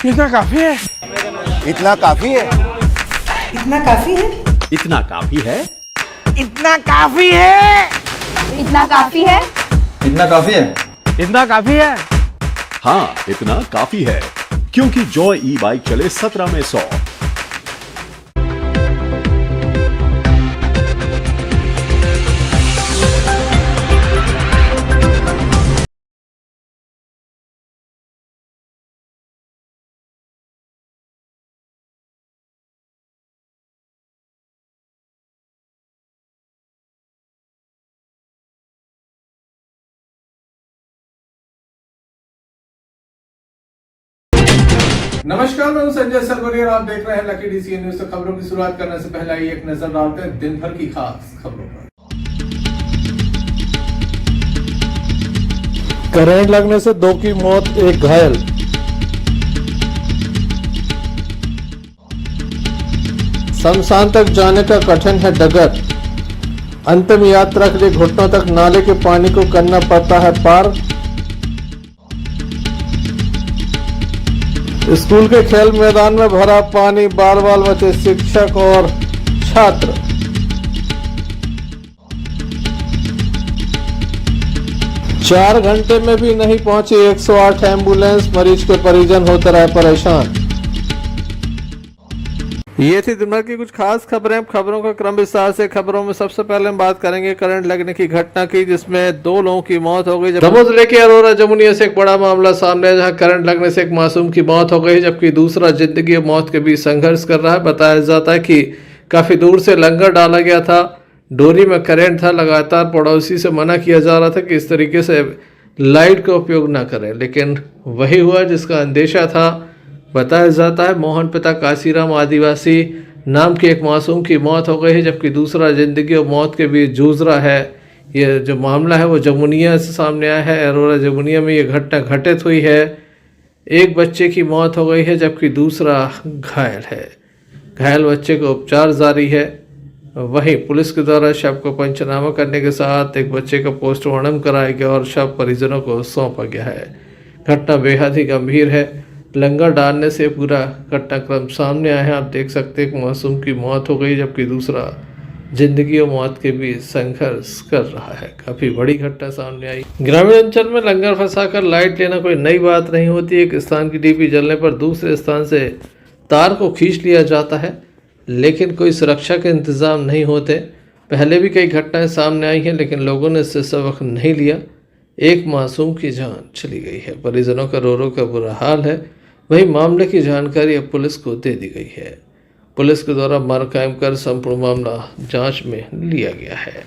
इतना काफी है। इतना काफी है। इतना काफी है। इतना काफी है। इतना काफी है। इतना काफी है। इतना काफी है। इतना काफी है। हाँ, इतना काफी है, क्योंकि जॉय ई बाइक चले 17 में 100। नमस्कार, मैं हूं संजय सरवरिया और आप देख रहे हैं लकी डीसीएन न्यूज। तो खबरों की शुरुआत करने से पहले आइए एक नजर डालते हैं दिन भर की खास खबरों पर। करंट लगने से 2 की मौत, 1 घायल। शमशान तक जाने का कठिन है डगर। अंतिम यात्रा के लिए घुटनों तक नाले के पानी को करना पड़ता है पार। स्कूल के खेल मैदान में भरा पानी, बाल बाल बचे शिक्षक और छात्र। चार घंटे में भी नहीं पहुंची 108 एम्बुलेंस, मरीज के परिजन होते रहे परेशान। ये थी दिन भर की कुछ खास खबरें। खबरों का क्रम विस्तार से। खबरों में सबसे पहले हम बात करेंगे करंट लगने की घटना की, जिसमें 2 लोगों की मौत हो गई। दमोह जिले के अरोरा जमुनिया से एक बड़ा मामला सामने है, जहां करंट लगने से एक मासूम की मौत हो गई, जबकि दूसरा जिंदगी और मौत के बीच संघर्ष कर रहा है। बताया जाता है कि काफी दूर से लंगर डाला गया था, डोरी में करंट था। लगातार पड़ोसी से मना किया जा रहा था कि इस तरीके से लाइट का उपयोग ना करें, लेकिन वही हुआ जिसका अंदेशा था। बताया जाता है मोहन पिता काशीराम आदिवासी नाम के एक मासूम की मौत हो गई है, जबकि दूसरा जिंदगी और मौत के बीच जूझ रहा है। ये जो मामला है वो जमुनिया से सामने आया है। अरोरा जमुनिया में ये घटना घटित हुई है। एक बच्चे की मौत हो गई है, जबकि दूसरा घायल है। घायल बच्चे को उपचार जारी है। वहीं पुलिस के द्वारा शव को पंचनामा करने के साथ एक बच्चे का पोस्टमार्टम कराया गया और शव परिजनों को सौंपा गया है। घटना बेहद ही गंभीर है। लंगर डालने से पूरा घटनाक्रम सामने आया है। आप देख सकते हैं कि मासूम की मौत हो गई, जबकि दूसरा जिंदगी और मौत के बीच संघर्ष कर रहा है। काफ़ी बड़ी घटना सामने आई। ग्रामीण अंचल में लंगर फंसाकर लाइट लेना कोई नई बात नहीं होती। एक स्थान की डीपी जलने पर दूसरे स्थान से तार को खींच लिया जाता है, लेकिन कोई सुरक्षा के इंतज़ाम नहीं होते। पहले भी कई घटनाएं सामने आई हैं, लेकिन लोगों ने इससे सबक नहीं लिया। एक मासूम की जान चली गई है। परिजनों का रो रो का बुरा हाल है। वहीं मामले की जानकारी अब पुलिस को दे दी गई है। पुलिस के द्वारा मर कायम कर संपूर्ण मामला जांच में लिया गया है।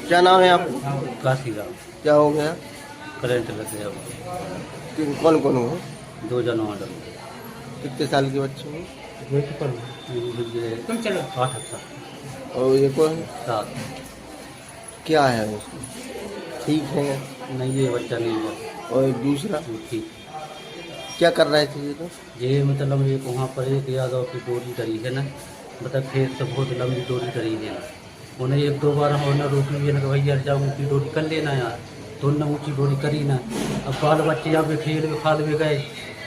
क्या नाम है आपका? काशीराम। क्या हो गया? करंट लग गया। कौन कौन हो? 2 जन ऑर्डर। कितने साल के बच्चे हो? 8 साल। और ये कौन? 7। क्या है उसको? ठीक है? नहीं, ये बच्चा नहीं है। और दूसरा ठीक। क्या कर रहे थे ये तो? ये मतलब ये वहाँ पर एक यादव की डोरी करी है ना, मतलब खेत से बहुत लंबी डोरी करी है ना। उन्हें 1-2 बार हमने रोकी है ना, भैया जाओ ऊँची डोरी कर लेना यार। तो उन्होंने ऊँची डोरी करी ना। अब बाल बच्चे यहाँ पे खेल में खाद में गए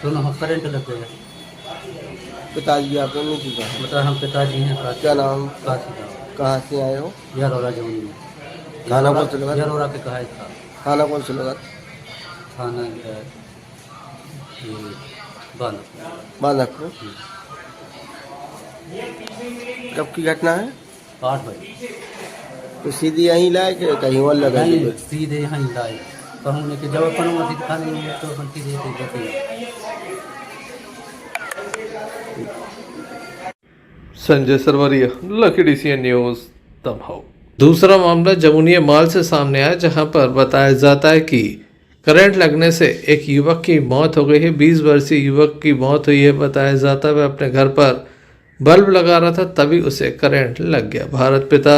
तो उन्हें करंट लग गया। पिताजी आपने नहीं किया? मतलब हम पिताजी हैं। क्या नाम? काशीराम। कहाँ से आए हो? अरोरा जमुनी में। थाना कौन से लगा? अरोरा के कहा था। थाना कौन से लगा? थाना बांधकपुर। कब की घटना है? 8 बजे। तो सीधे यहीं लाए कि कहीं और लगा? नहीं, सीधे यहाँ ही लाए। तो हमने कि जब अपन वहाँ दिखाने में तो अपन सीधे देते। Sanjay Sarwaria, Lucky DCN News, Damoh. दूसरा मामला जमुनिया माल से सामने आया, जहां पर बताया जाता है कि करंट लगने से एक युवक की मौत हो गई है। 20 वर्षीय युवक की मौत हुई है। बताया जाता है वह अपने घर पर बल्ब लगा रहा था, तभी उसे करंट लग गया। भारत पिता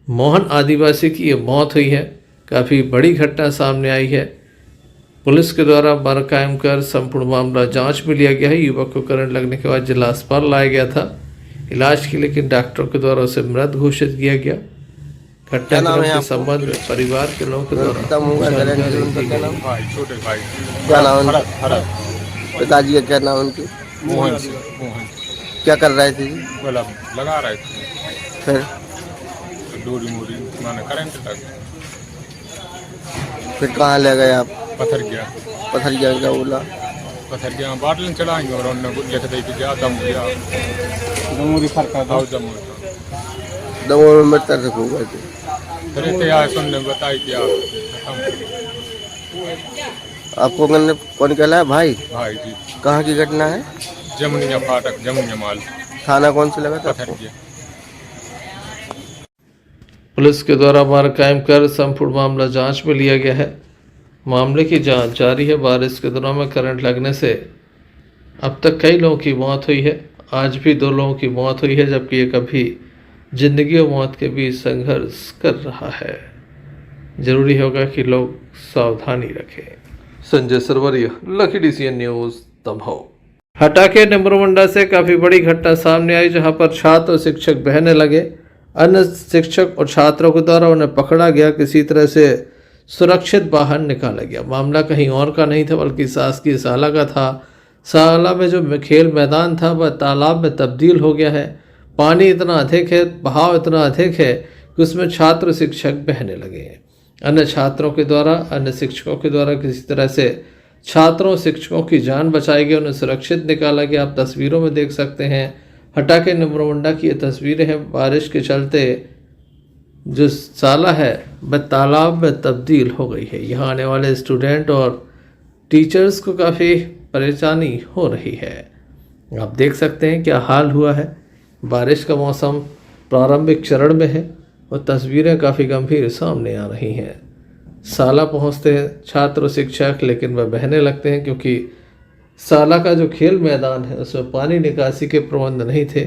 मोहन आदिवासी की ये मौत हुई है। काफ़ी बड़ी घटना सामने आई है। पुलिस के द्वारा मर कायम कर संपूर्ण मामला जांच में लिया गया है। युवक को करंट लगने के बाद जिला अस्पताल लाया गया था इलाज के लिए, लेकिन डॉक्टरों के द्वारा उसे मृत घोषित किया गया। घटनाक्रम के संबंध में परिवार के लोगों के द्वारा पिता मुंह का करेंगे, उनका क्या नाम? भाई, छोटे भाई, क्या नाम उनका? पिताजी का क्या नाम उनके? मोहन सिंह, मोहन क्या कर रहे थे जी? बोला लगा रहे थे फिर डोरी मोरी माने करंट लग फिर कहाँ ले गए आप? पत्थर गया पथरिया क्या बोला? पत्थर गया बाटल चढ़ाएंगे और उन्होंने लिख दे कि गया दम गया दमूरी फरका दो दमूरी दमों में मृत्यु से हो गए थे। फिर इतने आए सुनने बताई कि आपको कौन कहला है? भाई भाई जी कहाँ की घटना है? जमुनिया फाटक जमुनिया माल थाना कौन से लगा था? पत्थर गया। पुलिस के द्वारा मार कायम कर संपूर्ण मामला जांच में लिया गया है। मामले की जांच जारी है। बारिश के दिनों में करंट लगने से अब तक कई लोगों की मौत हुई है। आज भी 2 लोगों की मौत हुई है, जबकि एक अभी जिंदगी और मौत के बीच संघर्ष कर रहा है। जरूरी होगा कि लोग सावधानी रखें। Sanjay Sarwaria, Lucky DCN News, Damoh. Hata के नंबरवंडा से काफ़ी बड़ी घटना सामने आई, जहां पर छात्र और शिक्षक बहने लगे। अन्य शिक्षक और छात्रों के द्वारा उन्हें पकड़ा गया, किसी तरह से सुरक्षित बाहर निकाला गया। मामला कहीं और का नहीं था, बल्कि शासकीय शाला का था। शाला में जो खेल मैदान था वह तालाब में तब्दील हो गया है। पानी इतना अधिक है, बहाव इतना अधिक है कि उसमें छात्र शिक्षक बहने लगे हैं। अन्य छात्रों के द्वारा, अन्य शिक्षकों के द्वारा किसी तरह से छात्रों शिक्षकों की जान बचाई गई, उन्हें सुरक्षित निकाला गया। आप तस्वीरों में देख सकते हैं, हटा के नंबरवंडा की ये तस्वीरें हैं। बारिश के चलते जो शाला है वह तालाब में तब्दील हो गई है। यहाँ आने वाले स्टूडेंट और टीचर्स को काफ़ी परेशानी हो रही है। आप देख सकते हैं क्या हाल हुआ है। बारिश का मौसम प्रारंभिक चरण में है और तस्वीरें काफ़ी गंभीर सामने आ रही हैं। शाला पहुंचते हैं छात्र और शिक्षक, लेकिन वह बहने लगते हैं, क्योंकि शाला का जो खेल मैदान है उसमें पानी निकासी के प्रबंध नहीं थे।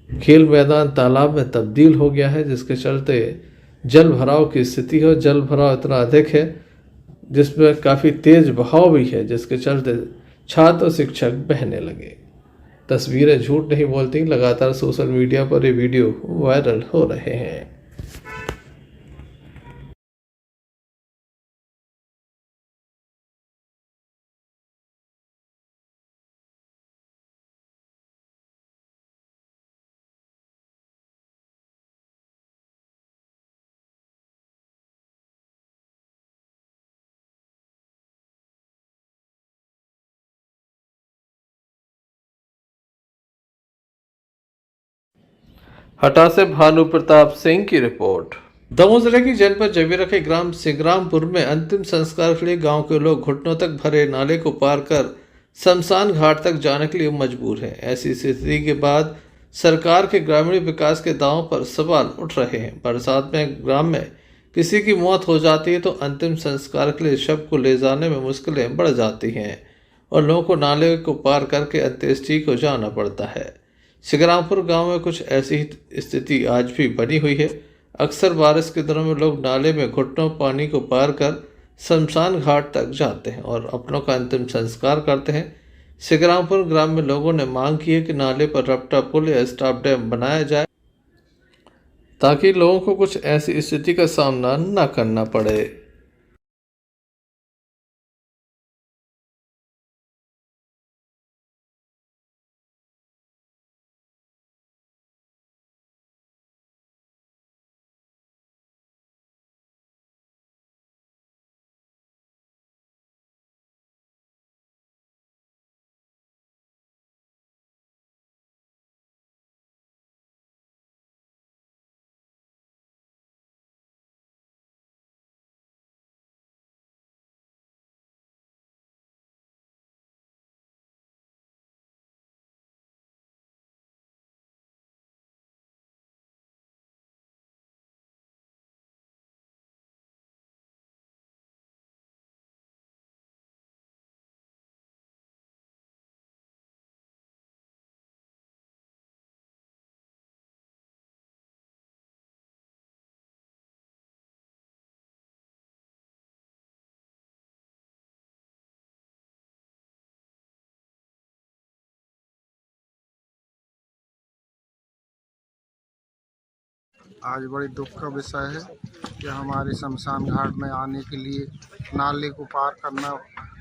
खेल मैदान तालाब में तब्दील हो गया है, जिसके चलते जल भराव की स्थिति है। जल भराव इतना अधिक है जिसमें काफ़ी तेज बहाव भी है, जिसके चलते छात्र और शिक्षक बहने लगे। तस्वीरें झूठ नहीं बोलती। लगातार सोशल मीडिया पर ये वीडियो वायरल हो रहे हैं। हटा से भानु प्रताप सिंह की रिपोर्ट। दमोह जिले की जनपद जबीरा के ग्राम सिंग्रामपुर में अंतिम संस्कार के लिए गांव के लोग घुटनों तक भरे नाले को पार कर शमशान घाट तक जाने के लिए मजबूर हैं। ऐसी स्थिति के बाद सरकार के ग्रामीण विकास के दावों पर सवाल उठ रहे हैं। बरसात में ग्राम में किसी की मौत हो जाती है तो अंतिम संस्कार के लिए शव को ले जाने में मुश्किलें बढ़ जाती हैं और लोगों को नाले को पार करके अंत्येष्टि को जाना पड़ता है। सिंग्रामपुर गांव में कुछ ऐसी ही स्थिति आज भी बनी हुई है। अक्सर बारिश के दिनों में लोग नाले में घुटनों पानी को पार कर शमशान घाट तक जाते हैं और अपनों का अंतिम संस्कार करते हैं। सिंग्रामपुर ग्राम में लोगों ने मांग की है कि नाले पर रपटा पुल या स्टॉप डैम बनाया जाए, ताकि लोगों को कुछ ऐसी स्थिति का सामना न करना पड़े। आज बड़ी दुख का विषय है कि हमारे शमशान घाट में आने के लिए नाले को पार करना,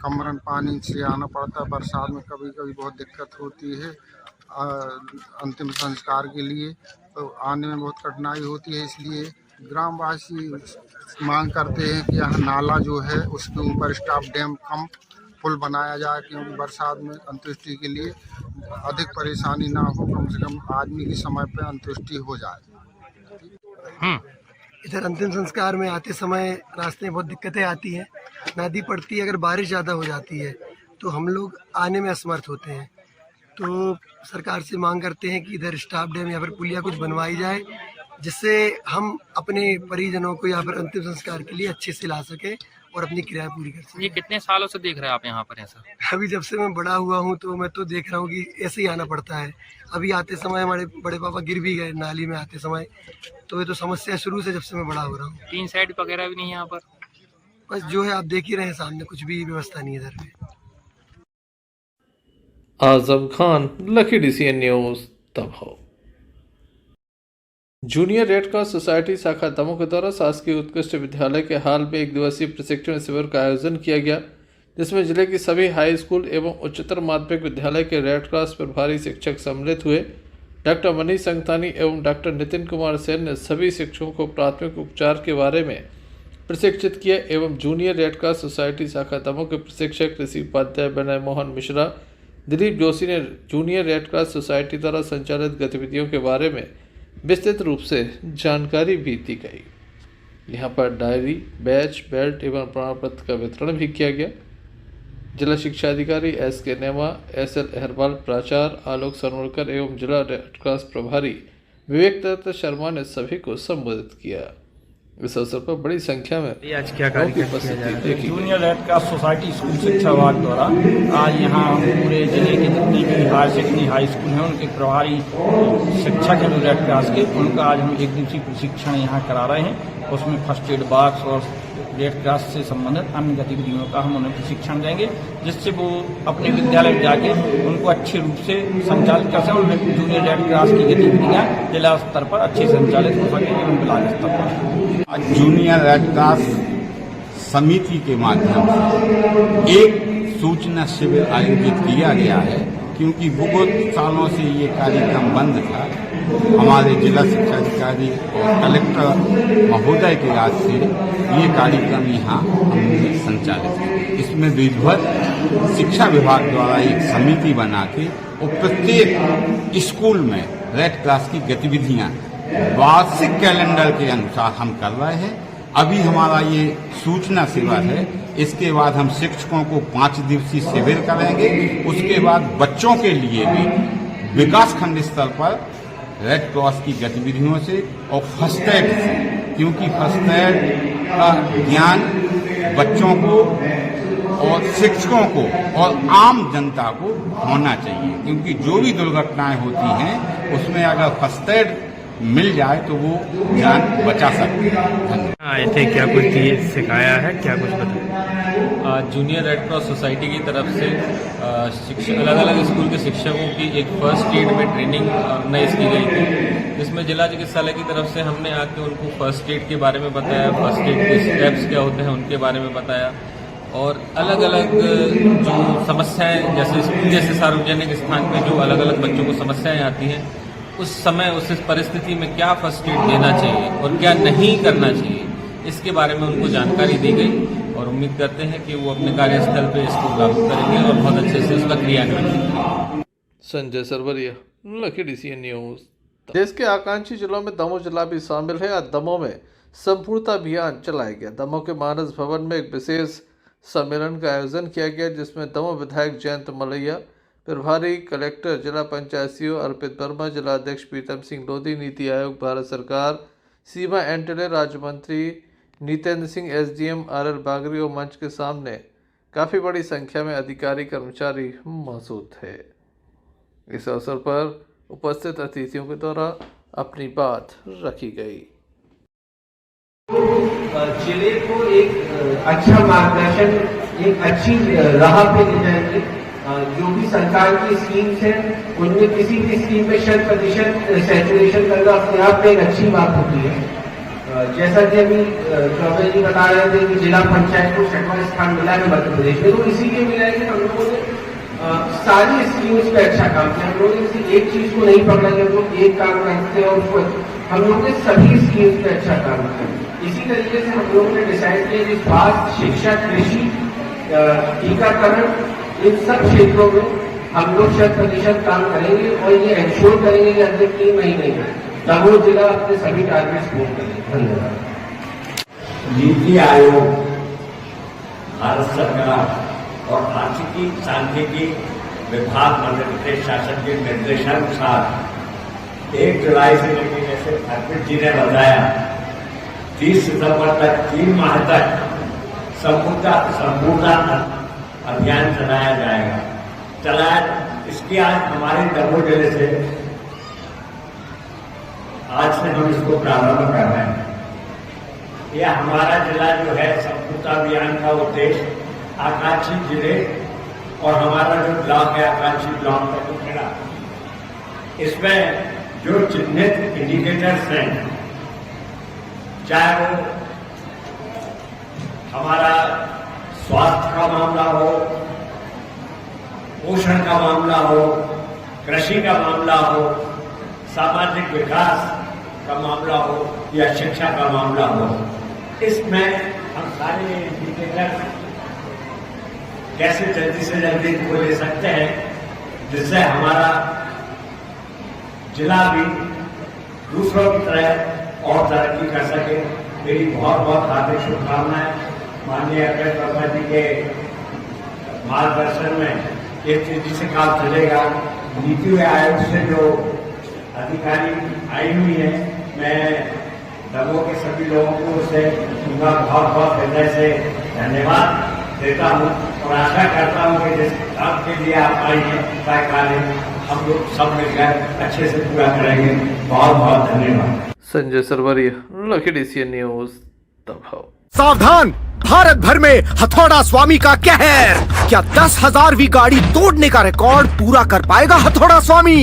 कमरन पानी से आना पड़ता है। बरसात में कभी कभी बहुत दिक्कत होती है अंतिम संस्कार के लिए, तो आने में बहुत कठिनाई होती है। इसलिए ग्रामवासी मांग करते हैं कि यहाँ नाला जो है उसके ऊपर स्टाफ डैम कम पुल बनाया जाए, क्योंकि बरसात में अंत्येष्टि के लिए अधिक परेशानी ना हो, कम से कम आदमी के समय पर अंत्येष्टि हो जाए। इधर अंतिम संस्कार में आते समय रास्ते में बहुत दिक्कतें आती हैं, नदी पड़ती है, अगर बारिश ज़्यादा हो जाती है तो हम लोग आने में असमर्थ होते हैं। तो सरकार से मांग करते हैं कि इधर स्टाफ डैम या फिर पुलिया कुछ बनवाई जाए, जिससे हम अपने परिजनों को यहाँ पर अंतिम संस्कार के लिए अच्छे से ला सकें और अपनी क्रिया पूरी कर सकें। ये कितने सालों से देख रहे हैं आप यहाँ पर ऐसा? अभी जब से मैं बड़ा हुआ हूँ तो मैं तो देख रहा हूँ कि ऐसे ही आना पड़ता है। अभी आते समय हमारे बड़े पापा गिर भी गए नाली में आते समय, तो ये तो समस्या शुरू से जब से मैं बड़ा हो रहा हूँ। 3 साइड वगैरह भी नहीं है यहाँ पर? बस जो है आप देख ही रहे हैं सामने, कुछ भी व्यवस्था नहीं है इधर पे। Azam Khan, Lucky DCN news, Damoh. Junior Red Cross Society शाखा दमोह के द्वारा शासकीय उत्कृष्ट विद्यालय के हाल में 1 दिवसीय प्रशिक्षण शिविर का आयोजन किया गया, जिसमें जिले की सभी हाई स्कूल एवं उच्चतर माध्यमिक विद्यालय के रेड क्रॉस प्रभारी शिक्षक सम्मिलित हुए। डॉक्टर मनीष संगतानी एवं डॉक्टर नितिन कुमार सेन ने सभी शिक्षकों को प्राथमिक उपचार के बारे में प्रशिक्षित किया एवं जूनियर रेड क्रॉस सोसाइटी शाखा दमोह के प्रशिक्षक कृषि उपाध्याय विनय मोहन मिश्रा, दिलीप जोशी ने जूनियर रेड क्रॉस सोसाइटी द्वारा संचालित गतिविधियों के बारे में विस्तृत रूप से जानकारी भी दी गई। यहाँ पर डायरी, बैच, बेल्ट एवं प्रमाण पत्र का वितरण भी किया गया। जिला शिक्षा अधिकारी SK नेमा, SL अहरवाल, प्राचार्य आलोक सनोरकर एवं जिला रेड क्रॉस प्रभारी विवेक दत्त शर्मा ने सभी को संबोधित किया। इस अवसर पर बड़ी संख्या में आज क्या कार्यक्रम किया जा रहा है? Junior Red Cross society school शिक्षा विभाग द्वारा आज यहाँ पूरे जिले के जितने भी हायर सेकेंडरी हाई स्कूल हैं उनके प्रभारी शिक्षक हैं रेड क्रॉस के, उनका आज हम 1 दिवसीय प्रशिक्षण यहाँ करा रहे हैं। उसमें फर्स्ट एड बॉक्स और रेड क्रॉस से संबंधित अन्य गतिविधियों का हम उन्हें प्रशिक्षण देंगे, जिससे वो अपने विद्यालय में जाके उनको अच्छे रूप से संचालित कर सकें और जूनियर रेड क्रॉस की गतिविधियाँ जिला स्तर पर अच्छे संचालित हो सकें एवं ब्लॉक स्तर पर। आज जूनियर रेड क्रॉस समिति के माध्यम से एक सूचना शिविर आयोजित किया गया है, क्योंकि बहुत सालों से ये कार्यक्रम बंद था। हमारे जिला शिक्षा अधिकारी और कलेक्टर महोदय के राज से ये कार्यक्रम यहाँ हमने संचालित किया। इसमें विधिवत शिक्षा विभाग द्वारा एक समिति बना के और प्रत्येक स्कूल में रेड क्रॉस की गतिविधियाँ वार्षिक कैलेंडर के अनुसार हम कर रहे हैं। अभी हमारा ये सूचना शिविर है, इसके बाद हम शिक्षकों को 5 दिवसीय शिविर करेंगे। उसके बाद बच्चों के लिए भी विकास खंड स्तर पर रेड क्रॉस की गतिविधियों से और फर्स्ट एड से, क्योंकि फर्स्ट एड का ज्ञान बच्चों को और शिक्षकों को और आम जनता को होना चाहिए, क्योंकि जो भी दुर्घटनाएं होती हैं उसमें अगर फर्स्ट एड मिल जाए तो वो जान बचा सकते हैं। आए थे, क्या कुछ सिखाया है, क्या कुछ बताया? जूनियर रेड क्रॉस सोसाइटी की तरफ से अलग अलग स्कूल के शिक्षकों की एक फर्स्ट एड में ट्रेनिंग ऑर्गेनाइज की गई थी, जिसमें जिला चिकित्सालय की तरफ से हमने आके उनको फर्स्ट एड के बारे में बताया, फर्स्ट एड के स्टेप्स क्या होते हैं उनके बारे में बताया, और अलग अलग जो समस्याएं जैसे स्कूल जैसे सार्वजनिक स्थान पे जो अलग अलग बच्चों को समस्याएं आती हैं, उस समय उस परिस्थिति में क्या फर्स्ट एड देना चाहिए और क्या नहीं करना चाहिए, इसके बारे में उनको जानकारी दी गई और उम्मीद करते हैं कि वो अपने कार्यस्थल पे इसको लागू करेंगे और बहुत अच्छे से उसका क्रियान्वयन करेंगे। Sanjay Sarwaria, Lucky DCN News. देश के आकांक्षी जिलों में दमोह जिला भी शामिल है। आज दमोह में संपूर्णता अभियान चलाया गया। दमोह के मानस भवन में एक विशेष सम्मेलन का आयोजन किया गया, जिसमें दमोह विधायक जयंत मलैया, प्रभारी कलेक्टर जिला पंचायत CO अर्पित वर्मा, जिला अध्यक्ष प्रीतम सिंह लोधी, नीति आयोग भारत सरकार, सीमा एंटेले राज्य मंत्री नितेंद्र सिंह, SDM RL बागरी और मंच के सामने काफ़ी बड़ी संख्या में अधिकारी कर्मचारी मौजूद थे। इस अवसर पर उपस्थित अतिथियों के द्वारा अपनी बात रखी गई। जिले को एक अच्छा मार्गदर्शन, एक अच्छी राह पे ले जाएंगे जो भी सरकार की स्कीम्स हैं उनमें किसी भी स्कीम में 100% सैचुरेशन करना अपने आप में एक अच्छी बात होती है। जैसा कि अभी चौबे जी बता रहे थे कि जिला पंचायत को 6वां स्थान मिला है मध्य प्रदेश में, तो इसीलिए मिला है कि हम लोगों ने सारी स्कीम्स पे अच्छा काम किया। हम लोगों ने किसी एक चीज को नहीं पकड़ा कि हम लोग एक काम करते हैं और उसको हम लोगों ने सभी स्कीम्स पे अच्छा काम किया। इसी तरीके से हम लोगों ने डिसाइड किया कि स्वास्थ्य, शिक्षा, कृषि, टीकाकरण, इन सब क्षेत्रों में हम लोग 100% काम करेंगे और ये इंश्योर करेंगे कि अगले 3 महीने में दमोह जिला अपने सभी टारगेट्स पूर्ण करेंगे। धन्यवाद। नीति आयोग, भारत सरकार और आर्थिकी सांख्यिकी विभाग मध्य प्रदेश शासन के निर्देशानुसार 1 जुलाई से लेकर, जैसे अर्पित जी ने बताया, 30 सितंबर तक 3 माह तक संपूर्ण अभियान चलाया जाएगा। इसकी आज हमारे दमोह जिले से आज से हम इसको प्रारंभ कर रहे हैं। यह हमारा जिला जो है संपूर्ण अभियान का उद्देश्य आकांक्षी जिले और हमारा जो ब्लॉक है आकांक्षी ब्लॉक का टुकड़ा, इसमें जो चिन्हित इंडिकेटर्स हैं, चाहे वो हमारा स्वास्थ्य का मामला हो, पोषण का मामला हो, कृषि का मामला हो, सामाजिक विकास का मामला हो या शिक्षा का मामला हो, इसमें हम सारे इंडिकेटर कैसे जल्दी से जल्दी इनको ले सकते हैं, जिससे हमारा जिला भी दूसरों की तरह और तरक्की कर सके। मेरी बहुत बहुत हार्दिक शुभकामनाएं। माननीय अभय वर्मा जी के मार्गदर्शन में एक तेजी से काम चलेगा। नीति आयोग से जो अधिकारी आई हुई है, मैं दमोह के सभी लोगों को उसे उनका बहुत बहुत हृदय से धन्यवाद देता हूँ और आशा करता हूँ कि जिस काम के लिए आप आई हैं तय कार्य हम लोग सब मिलकर अच्छे से पूरा करेंगे। बहुत बहुत धन्यवाद। Sanjay Sarwaria, Lucky DCN news, Damoh. सावधान, भारत भर में हथौड़ा स्वामी का कहर। क्या 10,000वीं गाड़ी तोड़ने का रिकॉर्ड पूरा कर पाएगा हथौड़ा स्वामी?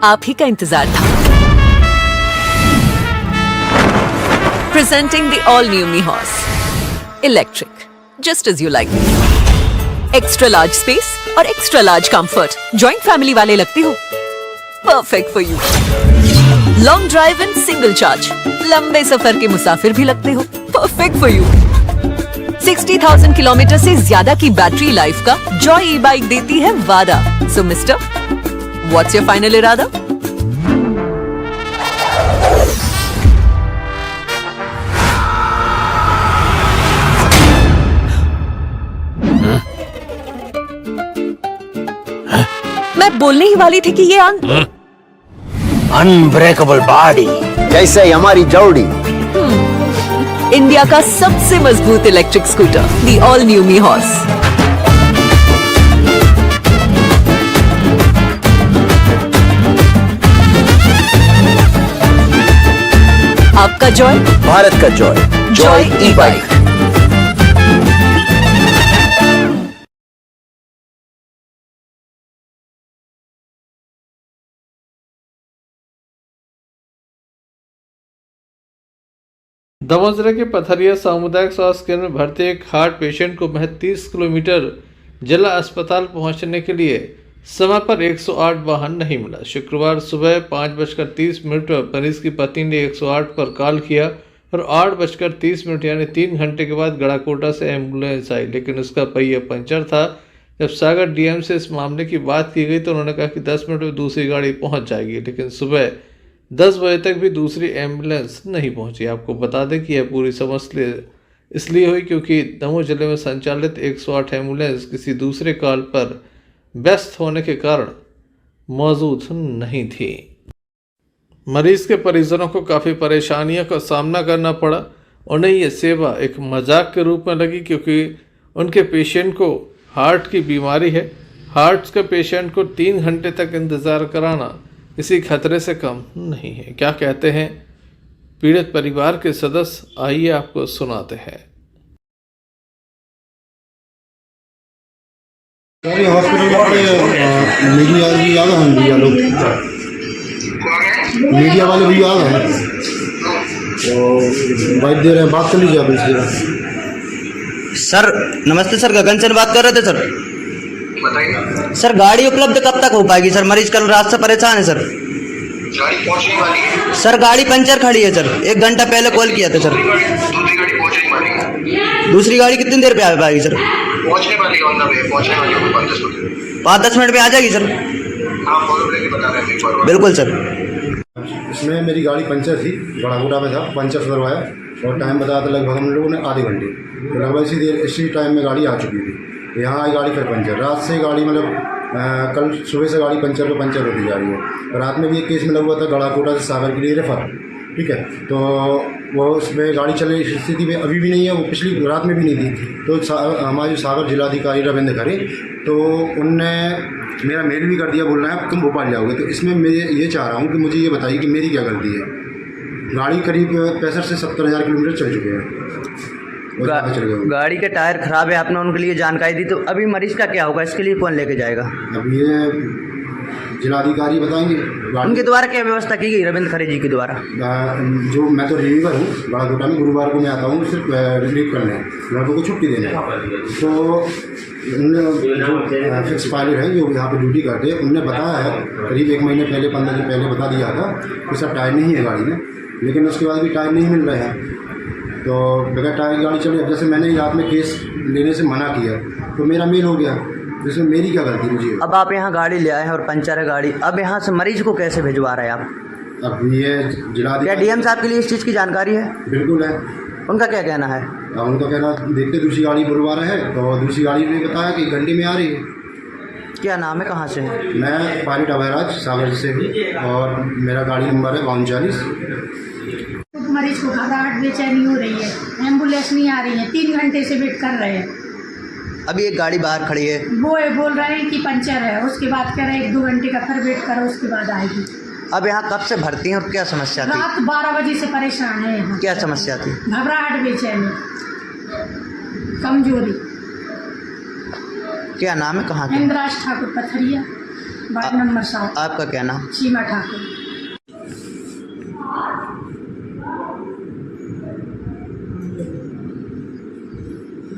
आप ही का इंतजार था। Presenting the all new me horse electric, just as you like. Extra large space और extra large comfort. Joint family वाले लगते हो? Perfect for you. Long drive and single charge. लंबे सफर के मुसाफिर भी लगते हो? Perfect for you. 60,000 किलोमीटर से ज्यादा की बैटरी लाइफ का जॉय ई-बाइक देती है वादा। सो मिस्टर, व्हाट्स योर फाइनल इरादा? मैं बोलने ही वाली थी कि ये अनब्रेकेबल बॉडी जैसे हमारी जोड़ी। इंडिया का सबसे मजबूत electric scooter, the all new me horse. आपका जॉय, भारत का जॉय, जॉय ई-बाइक। दमोह जिले के पथरिया सामुदायिक स्वास्थ्य केंद्र में भर्ती एक हार्ट पेशेंट को महज 30 किलोमीटर जिला अस्पताल पहुंचने के लिए समय पर 108 वाहन नहीं मिला। शुक्रवार सुबह 5:30 पर मरीज की पत्नी ने 108 पर कॉल किया और 8:30 यानी 3 घंटे के बाद गड़ाकोटा से एम्बुलेंस आई, लेकिन उसका पहिया पंचर था। जब सागर डीएम से इस मामले की बात की गई तो उन्होंने कहा कि 10 मिनट में दूसरी गाड़ी पहुंच जाएगी, लेकिन सुबह 10 बजे तक भी दूसरी एम्बुलेंस नहीं पहुंची। आपको बता दें कि यह पूरी समस्या इसलिए हुई क्योंकि दमोह जिले में संचालित 108 एम्बुलेंस किसी दूसरे कॉल पर व्यस्त होने के कारण मौजूद नहीं थी। मरीज के परिजनों को काफ़ी परेशानियों का सामना करना पड़ा। उन्हें यह सेवा एक मजाक के रूप में लगी क्योंकि उनके पेशेंट को हार्ट की बीमारी है। हार्ट के पेशेंट को 3 घंटे तक इंतज़ार कराना किसी खतरे से कम नहीं है। क्या कहते हैं पीड़ित परिवार के सदस्य, आइए आपको सुनाते हैं। हॉस्पिटल मीडिया भी आ गए हैं, मीडिया वाले भी आ गए हैं, तो बाइट दे रहे हैं, बात कर लीजिए आप इसलिए। सर नमस्ते सर, गगन से बात कर रहे थे सर। बताइए सर, गाड़ी उपलब्ध कब तक हो पाएगी सर? मरीज कल रात से परेशान है सर। गाड़ी पहुंचने वाली है सर, गाड़ी पंचर खड़ी है सर, 1 घंटा पहले कॉल किया था सर। दूसरी गाड़ी पहुंचने वाली है। दूसरी गाड़ी कितनी देर पे आ पाएगी सर? पहुंचने वाली है, पहुंचने वाली है 5-10 मिनट में आ जाएगी सर। हाँ फॉलो लेके बता रहे हैं। बिल्कुल सर। इसमें मेरी गाड़ी पंचर थी, गड़ाकोटा में था, पंचर सुधरवाया और टाइम बताया था लगभग हम लोगों ने आधे घंटे, तो लगभग इसी टाइम में गाड़ी आ चुकी थी। यहाँ आई गाड़ी फिर पंचर, रात से गाड़ी मतलब कल सुबह से गाड़ी पंचर पे पंचर होती जा रही है। रात में भी एक केस मिला हुआ था गड़ाकोटा से सागर के लिए रेफर, ठीक है, तो वो उसमें गाड़ी चलने की स्थिति में अभी भी नहीं है, वो पिछली रात में भी नहीं थी। तो हमारे सागर जिलाधिकारी रविंद्र खरे, तो उनने मेरा मेल भी कर दिया, बोल रहे हैं तुम भोपाल जाओगे। तो इसमें मैं ये चाह रहा हूँ कि मुझे ये बताइए कि मेरी क्या गलती है। गाड़ी करीब 65 से 70 हज़ार किलोमीटर चल चुके हैं। गाड़ी के टायर खराब है, आपने उनके लिए जानकारी दी, तो अभी मरीज का क्या होगा? इसके लिए कौन लेके जाएगा? अब ये जिलाधिकारी बताएंगे। उनके द्वारा क्या व्यवस्था की गई रविंद्र खरे जी के द्वारा? जो मैं तो रिलीवर हूँ गड़ाकोटा में, गुरुवार को मैं आता हूँ सिर्फ रिलीव करने, लड़कों को छुट्टी देने। तो उन्होंने फिक्स पायलट है जो यहाँ पे ड्यूटी करते हैं, उनने बताया है करीब 1 महीने पहले, 15 दिन पहले बता दिया था कि सर टायर नहीं है गाड़ी में, लेकिन उसके बाद भी टायर नहीं मिल रहे हैं, तो बगैर टायर की गाड़ी चली। अब जैसे मैंने रात में केस लेने से मना किया तो मेरा मेल हो गया, इसमें मेरी क्या गलती मुझे? अब आप यहाँ गाड़ी ले आए हैं और पंचर है गाड़ी, अब यहाँ से मरीज को कैसे भिजवा रहे हैं आप? अब ये जिलाधिकारी, क्या डीएम साहब के लिए इस चीज़ की जानकारी है? बिल्कुल है। उनका क्या कहना है? उनका कहना देखते दूसरी गाड़ी बुलवा रहे हैं, तो दूसरी गाड़ी ने बताया कि 1 घंटे में आ रही है। क्या नाम है, कहाँ से है? मैं पायलट अभयराज सागर से हूँ और मेरा गाड़ी नंबर है 39। मरीज को घबराहट बेचैनी हो रही है, एम्बुलेंस नहीं आ रही है, 3 घंटे से वेट कर रहे हैं। अभी एक गाड़ी बाहर खड़ी है, वो बोल रहे हैं कि पंचर है, उसके बाद कह रहे हैं 1-2 घंटे का, फिर वेट करो उसके बाद आएगी। अब यहाँ कब से भर्ती हैं और क्या समस्या थी? रात 12 बजे से परेशान है यहाँ। क्या समस्या थी? घबराहट बेचैनी, कमजोरी। क्या नाम है, कहाँ के? इंद्राज ठाकुर, पथरिया, वार्ड नंबर 7। आपका क्या नाम? सीमा ठाकुर।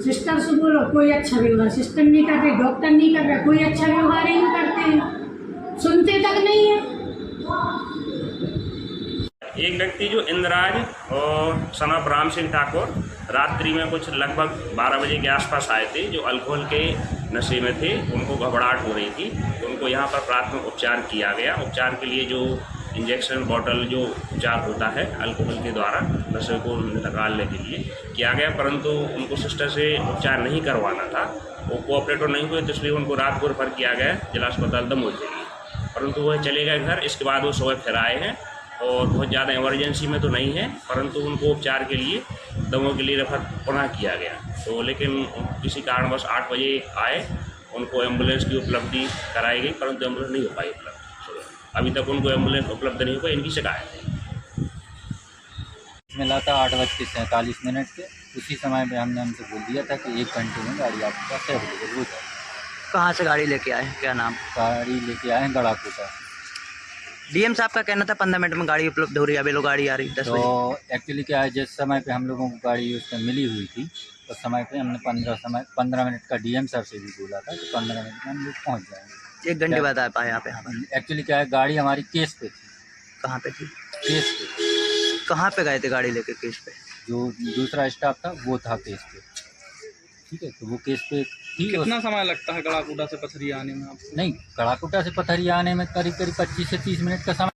सिस्टर से बोलो कोई अच्छा व्यवहार, सिस्टर नहीं कर रहे, डॉक्टर नहीं कर रहे, कोई अच्छा व्यवहार ही नहीं करते हैं, सुनते तक नहीं है। एक व्यक्ति जो इंद्राज और सन ऑफ राम सिंह ठाकुर रात्रि में कुछ लगभग 12 बजे के आसपास आए थे, जो अल्कोहल के नशे में थे, उनको घबराहट हो रही थी, तो उनको यहाँ पर प्राथमिक उपचार किया गया। उपचार के लिए जो इंजेक्शन बॉटल जो उपचार होता है अल्कोहल के द्वारा नशे को निकालने के लिए किया गया, परंतु उनको सिस्टर से उपचार नहीं करवाना था, वो कोऑपरेटर नहीं हुए, तो इसलिए उनको रात को रेफर किया गया जिला अस्पताल दमोह के लिए, परंतु वह चले गए घर। इसके बाद वो सुबह फिर आए हैं और बहुत ज़्यादा इमरजेंसी में तो नहीं है, परंतु उनको उपचार के लिए दमोह के लिए रेफर पुनः किया गया। तो लेकिन किसी कारणवश 8 बजे आए, उनको एम्बुलेंस की उपलब्धि कराई गई, परंतु एम्बुलेंस नहीं हो पाई उपलब्ध। अभी तक उनको एम्बुलेंस उपलब्ध नहीं हो पाई, इनकी शिकायत है। मिला था 8:47 के, उसी समय में हमने हमसे बोल दिया था कि 1 घंटे में गाड़ी आपके पास अवेलेबल हो जाएगी। कहाँ से गाड़ी लेके आए, क्या नाम? गाड़ी लेके आए हैं गड़ाकोटा। डीएम साहब का कहना था 15 मिनट में गाड़ी उपलब्ध हो रही है, अभी लोग गाड़ी आ रही 10 बजे। तो एक्चुअली क्या है, जिस समय पे हम लोगों को गाड़ी उसमें मिली हुई थी, उस समय पे हमने 15 मिनट का डीएम साहब से भी बोला था कि 15 मिनट में हम लोग पहुँच जाएंगे। 1 घंटे बाद आ पाए यहाँ पे? एक्चुअली क्या है, गाड़ी हमारी केस पे थी। कहाँ पे थी? केस पे। कहाँ पे गए थे गाड़ी लेके? केस पे। जो दूसरा स्टाफ था वो था केस पे, ठीक है, तो वो केस पे थी। कितना समय लगता है गड़ाकोटा से पथरिया आने में आपको? नहीं, गड़ाकोटा से पथरिया आने में करीब 25 से 30 मिनट का समय।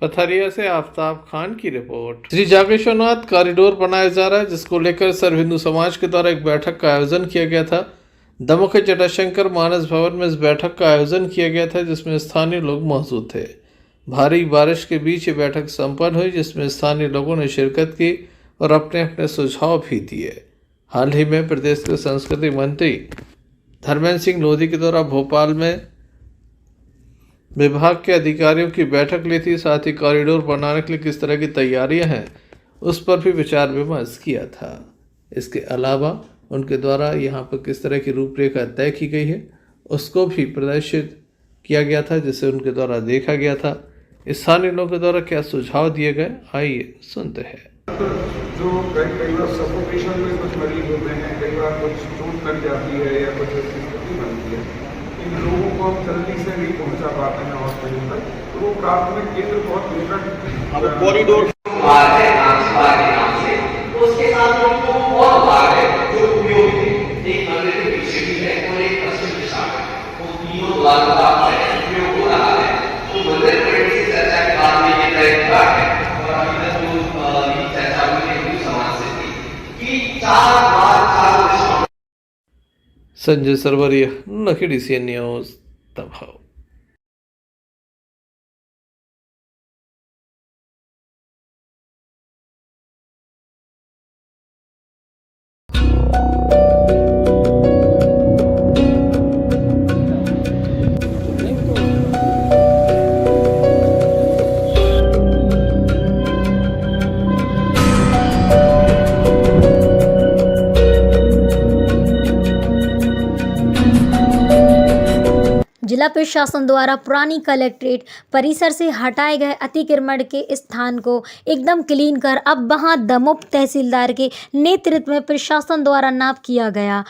पथरिया से आफ्ताब खान की रिपोर्ट। श्री जागेश्वरनाथ कॉरिडोर बनाया जा रहा है, जिसको लेकर सर्व हिंदू समाज के द्वारा एक बैठक का आयोजन किया गया था। दमोह के जटाशंकर मानस भवन में इस बैठक का आयोजन किया गया था, जिसमें स्थानीय लोग मौजूद थे। भारी बारिश के बीच ये बैठक संपन्न हुई, जिसमें स्थानीय लोगों ने शिरकत की और अपने अपने सुझाव भी दिए। हाल ही में प्रदेश के संस्कृति मंत्री धर्मेंद्र सिंह लोधी के द्वारा भोपाल में विभाग के अधिकारियों की बैठक ली थी। साथ ही कॉरिडोर बनाने के लिए किस तरह की तैयारियां हैं उस पर भी विचार विमर्श किया था। इसके अलावा उनके द्वारा यहाँ पर किस तरह की रूपरेखा तय की गई है उसको भी प्रदर्शित किया गया था, जिसे उनके द्वारा देखा गया था। स्थानीय लोगों के द्वारा क्या सुझाव दिए गए, आइए सुनते हैं। जो कई बार सफोकेशन में कुछ मरीज होते हैं, कई बार कुछ चोट लग जाती है या कुछ स्थिति बनती है, इन लोगों को हम जल्दी से नहीं पहुंचा पाते हैं हॉस्पिटल तक, तो वो प्राथमिक केंद्र बहुत निकट कॉरिडोर उसके साथ उनको और भाग है जो उपयोग है, एक बंदे के पीछे भी है और एक पश्चिम दिशा में, वो तीनों द्वार का उपयोग हो रहा है। तो मंदिर कमेटी से चर्चा के बाद में ये तय हुआ है और अभी तक जो चर्चा हुई हिंदू समाज से थी कि 4 बार Sanjay Sarwaria, Lucky DCN news, Damoh. जिला प्रशासन द्वारा पुरानी कलेक्ट्रेट परिसर से हटाए गए अतिक्रमण के स्थान को एकदम क्लीन कर अब वहां दमोह तहसीलदार के नेतृत्व में प्रशासन द्वारा नाप किया गया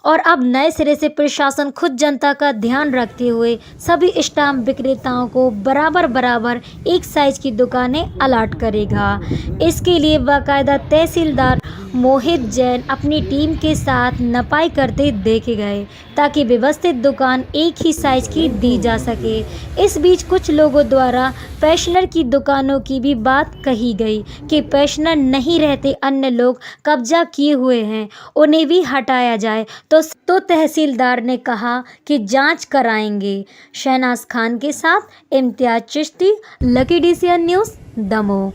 और अब नए सिरे से प्रशासन खुद जनता का ध्यान रखते हुए सभी स्टाम्प विक्रेताओं को बराबर एक साइज की दुकानें अलॉट करेगा। इसके लिए बाकायदा तहसीलदार मोहित जैन अपनी टीम के साथ नपाई करते देखे गए ताकि व्यवस्थित दुकान एक ही साइज की दी जा सके। इस बीच कुछ लोगों द्वारा पेंशनर की दुकानों की भी बात कही गई कि पेंशनर नहीं रहते, अन्य लोग कब्जा किए हुए हैं, उन्हें भी हटाया जाए। तो तहसीलदार ने कहा कि जांच कराएंगे। शहनाज खान के साथ Imtiaz Chishti, Lucky DCN news, Damoh.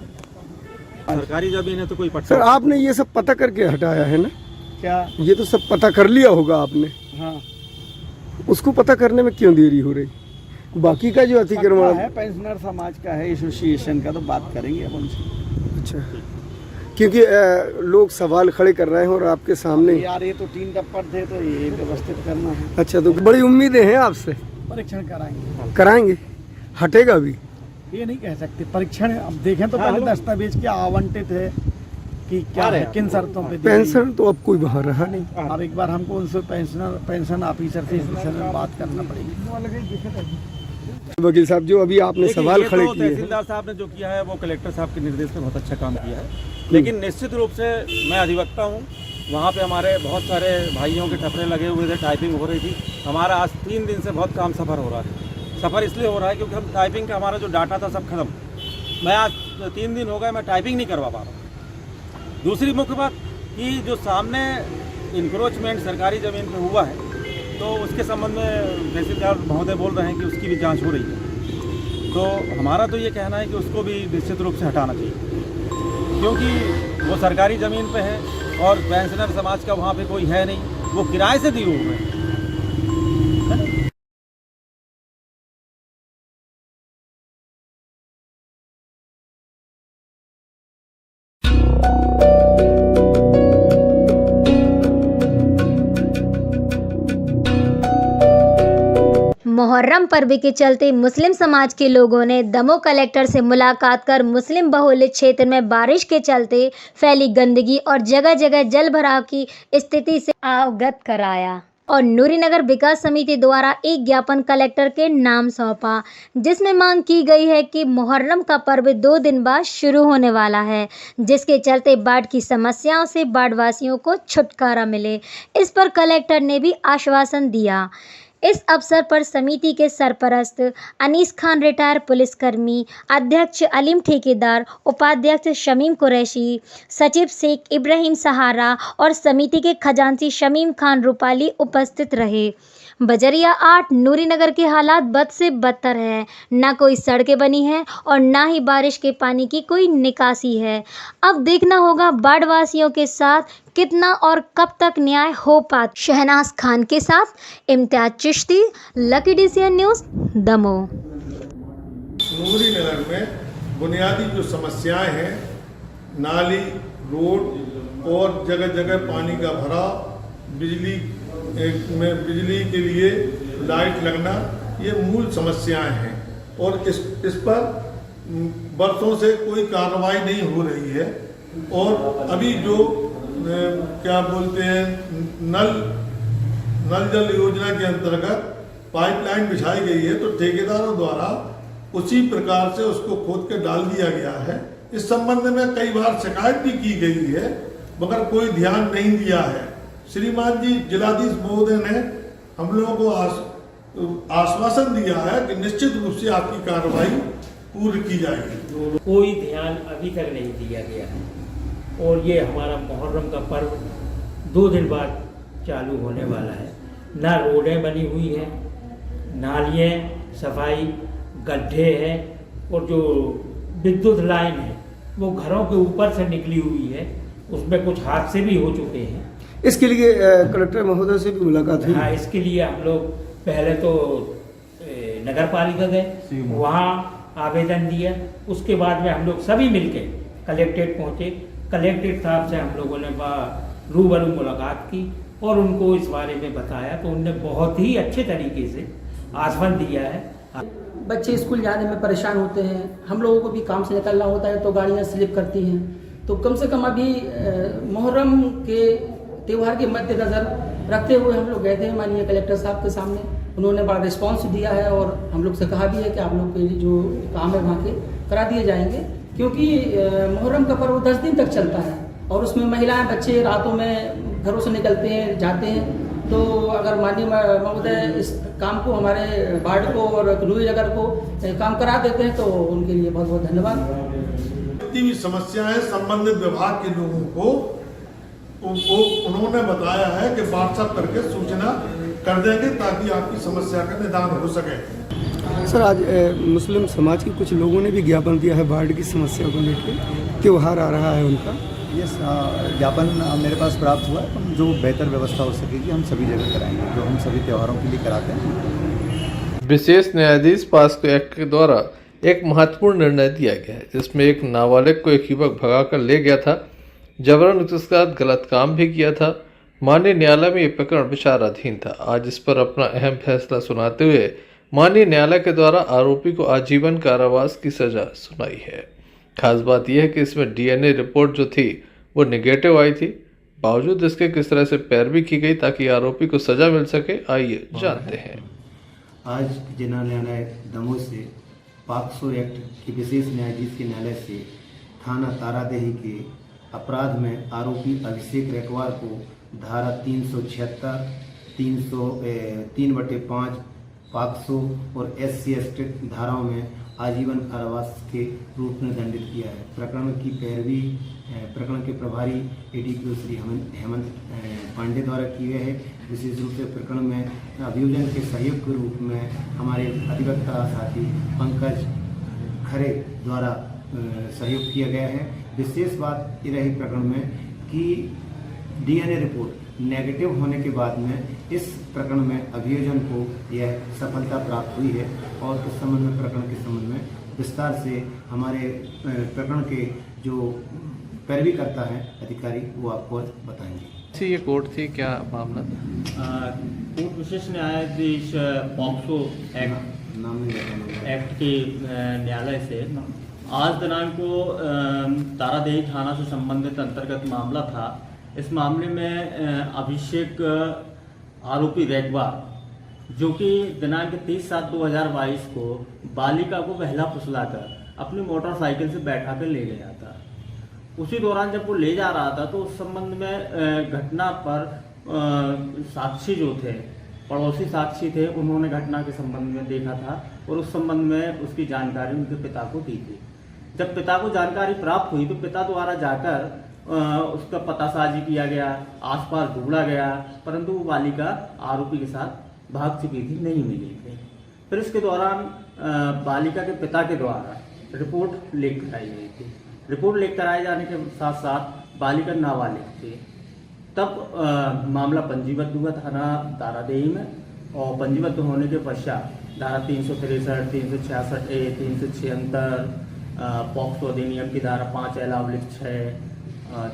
सरकारी जमीन है तो कोई सर आपने ये सब पता करके हटाया है ना? क्या ये तो सब पता कर लिया होगा आपने? हाँ। उसको पता करने में क्यों देरी हो रही? बाकी का जो अतिक्रमण है पेंशनर समाज का है, एसोसिएशन का, तो बात करेंगे अब उनसे। अच्छा, क्योंकि लोग सवाल खड़े कर रहे हैं और आपके सामने यार ये तो 3 टप्पर थे तो ये व्यवस्थित करना है। अच्छा, तो बड़ी उम्मीदें हैं आपसे? परीक्षण कराएंगे, हटेगा भी ये नहीं कह सकते। परीक्षण अब देखें तो पहले दस्तावेज क्या आवंटित है कि क्या है, किन शर्तों पे पेंशन तो अब कोई बाहर रहा नहीं। अब एक बार हमको उनसे पेंशन ऑफिसर से इस विषय में बात करना पड़ेगी। वकील साहब, जो अभी आपने सवाल खड़े किए, तहसीलदार साहब ने जो किया है वो कलेक्टर साहब के निर्देश में बहुत अच्छा काम किया है, लेकिन निश्चित रूप से मैं अधिवक्ता हूँ, वहाँ पे हमारे बहुत सारे भाइयों के ठपरे लगे हुए थे, टाइपिंग हो रही थी। हमारा आज 3 दिन से बहुत काम सफ़र हो रहा है। सफ़र इसलिए हो रहा है क्योंकि हम टाइपिंग का हमारा जो डाटा था सब खत्म। मैं आज 3 दिन हो गए मैं टाइपिंग नहीं करवा पा रहा हूँ। दूसरी मुख्य बात कि जो सामने इंक्रोचमेंट सरकारी ज़मीन पे हुआ है तो उसके संबंध में तहसीलदार महोदय बोल रहे हैं कि उसकी भी जांच हो रही है। तो हमारा तो ये कहना है कि उसको भी निश्चित रूप से हटाना चाहिए, क्योंकि वो सरकारी ज़मीन पे है और पेंशनर समाज का वहाँ पे कोई है नहीं, वो किराए से दिए हुए हैं। मुहर्रम पर्व के चलते मुस्लिम समाज के लोगों ने दमोह कलेक्टर से मुलाकात कर मुस्लिम बहुल्य क्षेत्र में बारिश के चलते फैली गंदगी और जगह जगह जल भराव की स्थिति से अवगत कराया और नूरीनगर विकास समिति द्वारा एक ज्ञापन कलेक्टर के नाम सौंपा, जिसमें मांग की गई है कि मुहर्रम का पर्व 2 दिन बाद शुरू होने वाला है, जिसके चलते बाढ़ की समस्याओं से बाढ़वासियों को छुटकारा मिले। इस पर कलेक्टर ने भी आश्वासन दिया। इस अवसर पर समिति के सरपरस्त अनीस खान, रिटायर पुलिसकर्मी, अध्यक्ष अलीम ठेकेदार, उपाध्यक्ष शमीम कुरैशी, सचिव शेख इब्राहिम सहारा और समिति के खजांची शमीम खान रूपाली उपस्थित रहे। बजरिया 8 नूरीनगर के हालात बद से बदतर है, ना कोई सड़कें बनी हैं और ना ही बारिश के पानी की कोई निकासी है। अब देखना होगा बाढ़वासियों के साथ कितना और कब तक न्याय हो पाता। शहनाज खान के साथ Imtiaz Chishti, Lucky DCN news, Damoh. Noori Nagar में बुनियादी जो समस्याएं हैं, नाली, रोड और जगह जगह पानी का भराव, बिजली के लिए लाइट लगना, ये मूल समस्याएं हैं और इस पर बरसों से कोई कार्रवाई नहीं हो रही है। और अभी जो क्या बोलते हैं नल जल योजना के अंतर्गत पाइपलाइन बिछाई गई है, तो ठेकेदारों द्वारा उसी प्रकार से उसको खोद के डाल दिया गया है। इस संबंध में कई बार शिकायत भी की गई है, मगर कोई ध्यान नहीं दिया है। श्रीमान जी जिलाधीश महोदय ने हम लोगों को आश्वासन दिया है कि निश्चित रूप से आपकी कार्रवाई पूर्ण की जाएगी। कोई ध्यान अभी तक नहीं दिया गया है और ये हमारा मुहर्रम का पर्व 2 दिन बाद चालू होने वाला है। ना रोडें बनी हुई है, नालियाँ सफाई, गड्ढे हैं और जो विद्युत लाइन है वो घरों के ऊपर से निकली हुई है, उसमें कुछ हादसे भी हो चुके हैं। इसके लिए कलेक्टर महोदय से भी मुलाकात हुई? हाँ, इसके लिए हम लोग पहले तो नगर पालिका गए, वहाँ आवेदन दिया, उसके बाद में हम लोग सभी मिलके कलेक्ट्रेट पहुँचे। कलेक्ट्रेट साहब से हम लोगों ने रूबरू मुलाकात की और उनको इस बारे में बताया, तो उनने बहुत ही अच्छे तरीके से आश्वासन दिया है। बच्चे स्कूल जाने में परेशान होते हैं, हम लोगों को भी काम से निकलना होता है तो गाड़ियाँ स्लिप करती हैं, तो कम से कम अभी मुहर्रम के त्यौहार के मद्देनज़र रखते हुए हम लोग गए थे माननीय कलेक्टर साहब के सामने। उन्होंने बड़ा रिस्पांस दिया है और हम लोग से कहा भी है कि आप लोग के जो काम है वहाँ के करा दिए जाएंगे, क्योंकि मुहर्रम का पर्व 10 दिन तक चलता है और उसमें महिलाएं बच्चे रातों में घरों से निकलते हैं, जाते हैं। तो अगर माननीय महोदय इस काम को हमारे वार्ड को और नूरी नगर को काम करा देते हैं तो उनके लिए बहुत बहुत धन्यवाद। जितनी भी समस्याएं संबंधित विभाग के लोगों को उन्होंने बताया है कि व्हाट्सएप करके सूचना कर देंगे ताकि आपकी समस्या का निदान हो सके। सर, आज मुस्लिम समाज के कुछ लोगों ने भी ज्ञापन दिया है बाढ़ की समस्या को लेकर, त्यौहार आ रहा है उनका। ये ज्ञापन मेरे पास प्राप्त हुआ है, जो बेहतर व्यवस्था हो सकेगी हम सभी जगह कराएंगे, जो हम सभी त्योहारों के लिए कराते हैं। विशेष न्यायाधीश पास्को एक्ट के द्वारा एक महत्वपूर्ण निर्णय दिया गया है, जिसमें एक नाबालिग को एक युवक भगाकर ले गया था, जबरन उसके साथ गलत काम भी किया था। माननीय न्यायालय में ये प्रकरण विचाराधीन था। आज इस पर अपना अहम फैसला सुनाते हुए माननीय न्यायालय के द्वारा आरोपी को आजीवन कारावास की सजा सुनाई है। खास बात यह है कि इसमें डीएनए रिपोर्ट जो थी वो नेगेटिव आई थी, बावजूद इसके किस तरह से पैरवी की गई ताकि आरोपी को सजा मिल सके, आइए जानते हैं। आज जिला न्यायालय दमोह से पाक्सो एक्ट की विशेष न्यायाधीश के न्यायालय से थाना तारादेही के अपराध में आरोपी अभिषेक रेकवार को धारा 376, 303/5 पाक्सो और SC धाराओं में आजीवन कारावास के रूप में दंडित किया है। प्रकरण के प्रभारी ADPO श्री हेमंत पांडे द्वारा किए गए हैं। विशेष रूप से प्रकरण में अभियोजन के सहयोग के रूप में हमारे अधिवक्ता साथी पंकज खरे द्वारा सहयोग किया गया है। विशेष बात ये रही प्रकरण में कि DNA रिपोर्ट नेगेटिव होने के बाद में इस प्रकरण में अभियोजन को यह सफलता प्राप्त हुई है और इस संबंध में प्रकरण के संबंध में विस्तार से हमारे प्रकरण के जो पैरवी करता है अधिकारी वो आपको बताएंगे। ये कोर्ट थी, क्या मामला था? कोर्ट विशेष न्यायाधीश पॉक्सो एक्ट के न्यायालय से आज दिनांक को तारादेही थाना से संबंधित अंतर्गत मामला था। इस मामले में अभिषेक आरोपी रेकवार जो कि दिनांक 30/7/2022 को बालिका को बहला फुसलाकर अपनी मोटरसाइकिल से बैठा कर ले गया था। उसी दौरान जब वो ले जा रहा था तो उस संबंध में घटना पर साक्षी जो थे, पड़ोसी साक्षी थे, उन्होंने घटना के संबंध में देखा था और उस संबंध में उसकी जानकारी उनके पिता को दी थी। जब पिता को जानकारी प्राप्त हुई तो पिता द्वारा जाकर उसका पतासाजी किया गया, आसपास ढूंढा गया, परंतु वो बालिका आरोपी के साथ भाग चुकी थी, नहीं मिली थी। फिर इसके दौरान बालिका के पिता के द्वारा रिपोर्ट लेकर कराई गई थी। रिपोर्ट लेकर कराए जाने के साथ साथ बालिका नाबालिग थी। तब मामला पंजीबद्ध हुआ थाना तारादेही में और पंजीबद्ध होने के पश्चात धारा 363, 366A, 376, पॉक्सो अधिनियम की धारा 5L/6,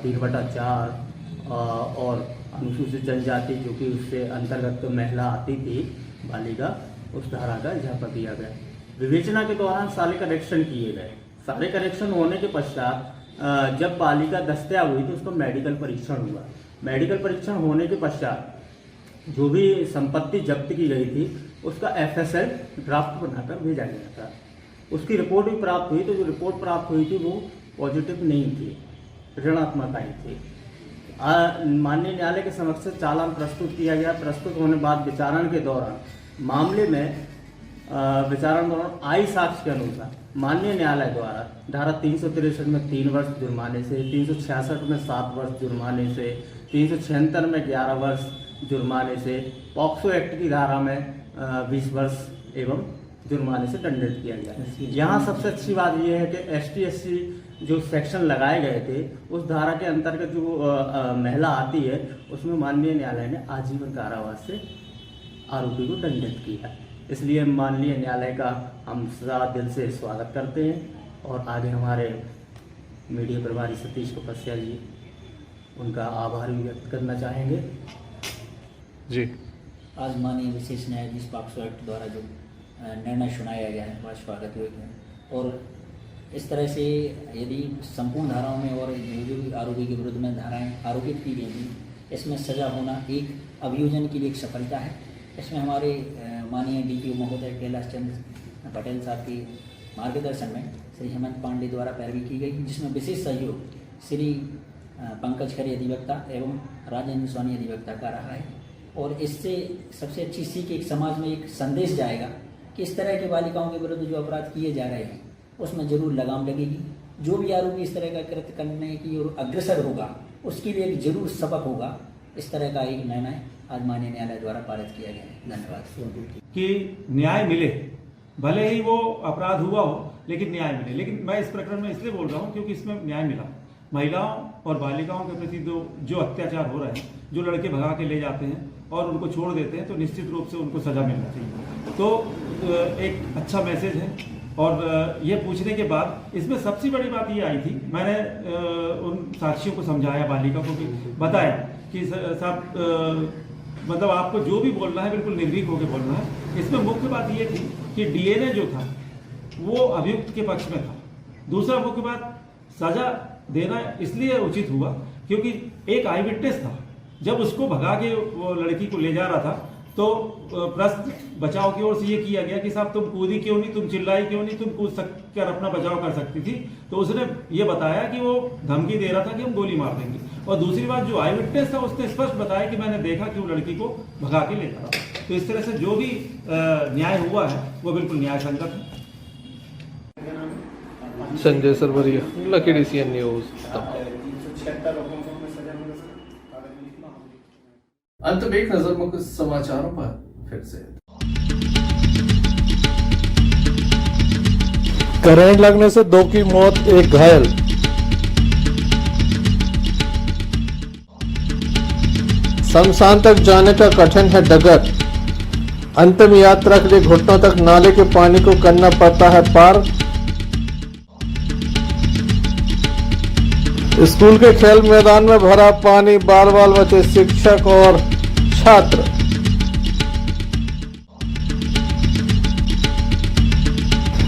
3/4 और अनुसूचित जनजाति जो कि उससे अंतर्गत तो महिला आती थी बालिका, उस धारा का इजाफा किया गया। विवेचना के दौरान सारे करेक्शन किए गए। सारे करेक्शन होने के पश्चात जब बालिका दस्तयाब हुई तो उसका मेडिकल परीक्षण हुआ। मेडिकल परीक्षण होने के पश्चात जो भी संपत्ति जब्त की गई थी उसका FSL ड्राफ्ट बनाकर भेजा गया था। उसकी रिपोर्ट भी प्राप्त हुई, तो जो रिपोर्ट प्राप्त हुई थी वो पॉजिटिव नहीं थी, ऋणात्मक आई थी। माननीय न्यायालय के समक्ष चालान प्रस्तुत किया गया। प्रस्तुत होने बाद विचारण के दौरान मामले में विचारण दौरान आई साक्ष्य के अनुसार माननीय न्यायालय द्वारा धारा 363 में 3 वर्ष जुर्माने से, 366 में 7 वर्ष जुर्माने से, 376 में 11 वर्ष जुर्माने से, पॉक्सो एक्ट की धारा में 20 वर्ष एवं जुर्माने से दंडित किया गया। यहाँ सबसे अच्छी बात यह है कि ST/SC जो सेक्शन लगाए गए थे उस धारा के अंतर्गत जो महिला आती है उसमें माननीय न्यायालय ने आजीवन कारावास से आरोपी को दंडित किया। इसलिए माननीय न्यायालय का हम सदा दिल से स्वागत करते हैं और आगे हमारे मीडिया प्रभारी सतीश कपस्या जी उनका आभार भी व्यक्त करना चाहेंगे। जी, आज माननीय विशेष न्यायाधीश पॉक्सो एक्ट द्वारा जो निर्णय सुनाया गया है वह स्वागत योग्य है। और इस तरह से यदि संपूर्ण धाराओं में और जो भी आरोपी के विरुद्ध में धाराएं आरोपित की गई थी, इसमें सजा होना एक अभियोजन की एक सफलता है। इसमें हमारे माननीय DPO महोदय कैलाश चंद्र पटेल साहब के मार्गदर्शन में श्री हेमंत पांडे द्वारा पैरवी की गई, जिसमें विशेष सहयोग श्री पंकज खरे अधिवक्ता एवं राजेंद्र स्वामी अधिवक्ता का रहा है। और इससे सबसे अच्छी सीख एक समाज में एक संदेश जाएगा कि इस तरह के बालिकाओं के विरुद्ध जो अपराध किए जा रहे हैं उसमें जरूर लगाम लगेगी। जो भी आरोपी इस तरह का कृत्य करने की ओर अग्रसर होगा उसके लिए एक जरूर सबक होगा। इस तरह का एक निर्णय आज माननीय न्यायालय द्वारा पारित किया गया है। धन्यवाद। कि न्याय मिले, भले ही वो अपराध हुआ हो लेकिन न्याय मिले। लेकिन मैं इस प्रकरण में इसलिए बोल रहा हूँ क्योंकि इसमें न्याय मिला। महिलाओं और बालिकाओं के प्रति जो अत्याचार हो रहे हैं, जो लड़के भगा के ले जाते हैं और उनको छोड़ देते हैं, तो निश्चित रूप से उनको सजा मिलना चाहिए। तो एक अच्छा मैसेज है। और ये पूछने के बाद इसमें सबसे बड़ी बात ये आई थी, मैंने उन साक्षियों को समझाया, बालिका को भी बताया कि साहब मतलब आपको जो भी बोलना है बिल्कुल निर्भीक होकर बोलना है। इसमें मुख्य बात ये थी कि DNA जो था वो अभियुक्त के पक्ष में था। दूसरा मुख्य बात, सजा देना इसलिए उचित हुआ क्योंकि एक आई विटनेस था। जब उसको भगा के वो लड़की को ले जा रहा था तो प्रश्न बचाव की ओर से ये किया गया कि साहब तुम कूदी क्यों नहीं, तुम चिल्लाई क्यों नहीं, तुम कूद कर अपना बचाव कर सकती थी। तो उसने ये बताया कि वो धमकी दे रहा था कि हम गोली मार देंगे। और दूसरी बात, जो आई विटनेस था उसने स्पष्ट बताया कि मैंने देखा कि वो लड़की को भगा के ले जा रहा था। तो इस तरह से जो भी न्याय हुआ है वो बिल्कुल न्याय संगत है। Sanjay Sarwaria, Lucky DCN News. अंत में एक नजर मुख्य समाचारों पर फिर से। करंट लगने से 2 की मौत, 1 घायल। शमशान तक जाने का कठिन है डगर। अंतिम यात्रा के लिए घुटनों तक नाले के पानी को करना पड़ता है पार। स्कूल के खेल मैदान में भरा पानी, बाल बाल बचे शिक्षक और छात्र।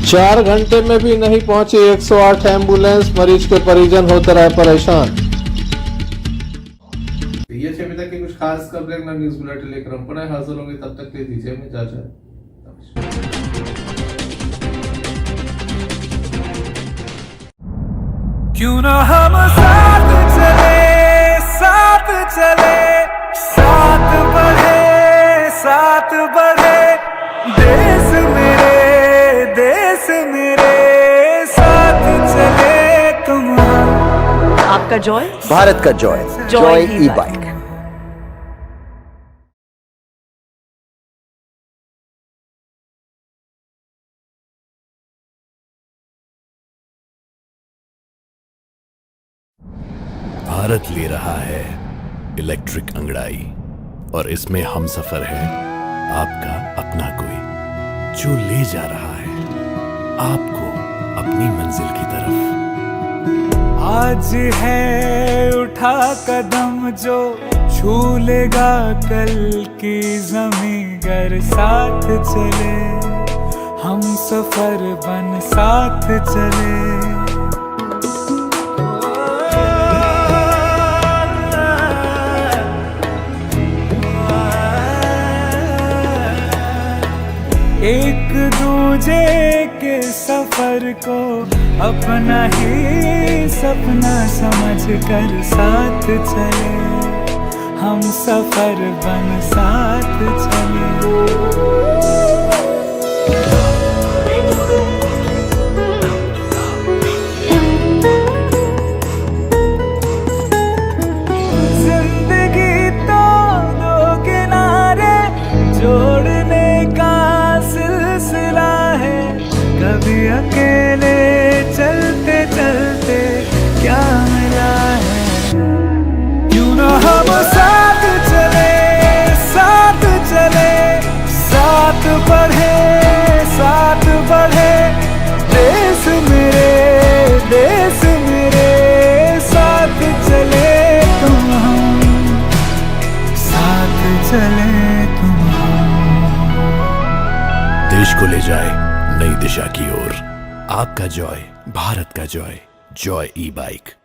चार घंटे में भी नहीं पहुंची 108 एम्बुलेंस, मरीज के परिजन होते रहे परेशान। ये थे अभी तक की कुछ खास खबरें न्यूज बुलेटिन लेकर हम पुनः हाजिर होंगे। तब तक के लिए दीजिए हमें इजाजत। क्यों ना हम साथ चले, साथ चले, साथ बढ़े, साथ बढ़े। देश मेरे साथ चले तुम। आपका जॉय, भारत का जॉय, जॉय ई-बाइक। भारत ले रहा है इलेक्ट्रिक अंगड़ाई और इसमें हम सफर है आपका अपना कोई। जो ले जा रहा है आपको अपनी मंजिल की तरफ। आज है उठा कदम जो छू लेगा कल की ज़मीं, गर साथ चले हम सफर बन साथ चले। एक दूजे के सफर को अपना ही सपना समझ कर साथ चले हम सफर बन साथ चले। जिंदगी तो दो किनारे जोड़ने का सिलसिला है, कभी अकेले चलते चलते क्या मिला है। क्यों ना हम साथ चले साथ चले, साथ बढ़े देश मेरे साथ चले तुम हम, साथ चले तुम हम। देश को ले जाए नई दिशा की ओर, आपका जॉय भारत का जॉय, जॉय ई बाइक।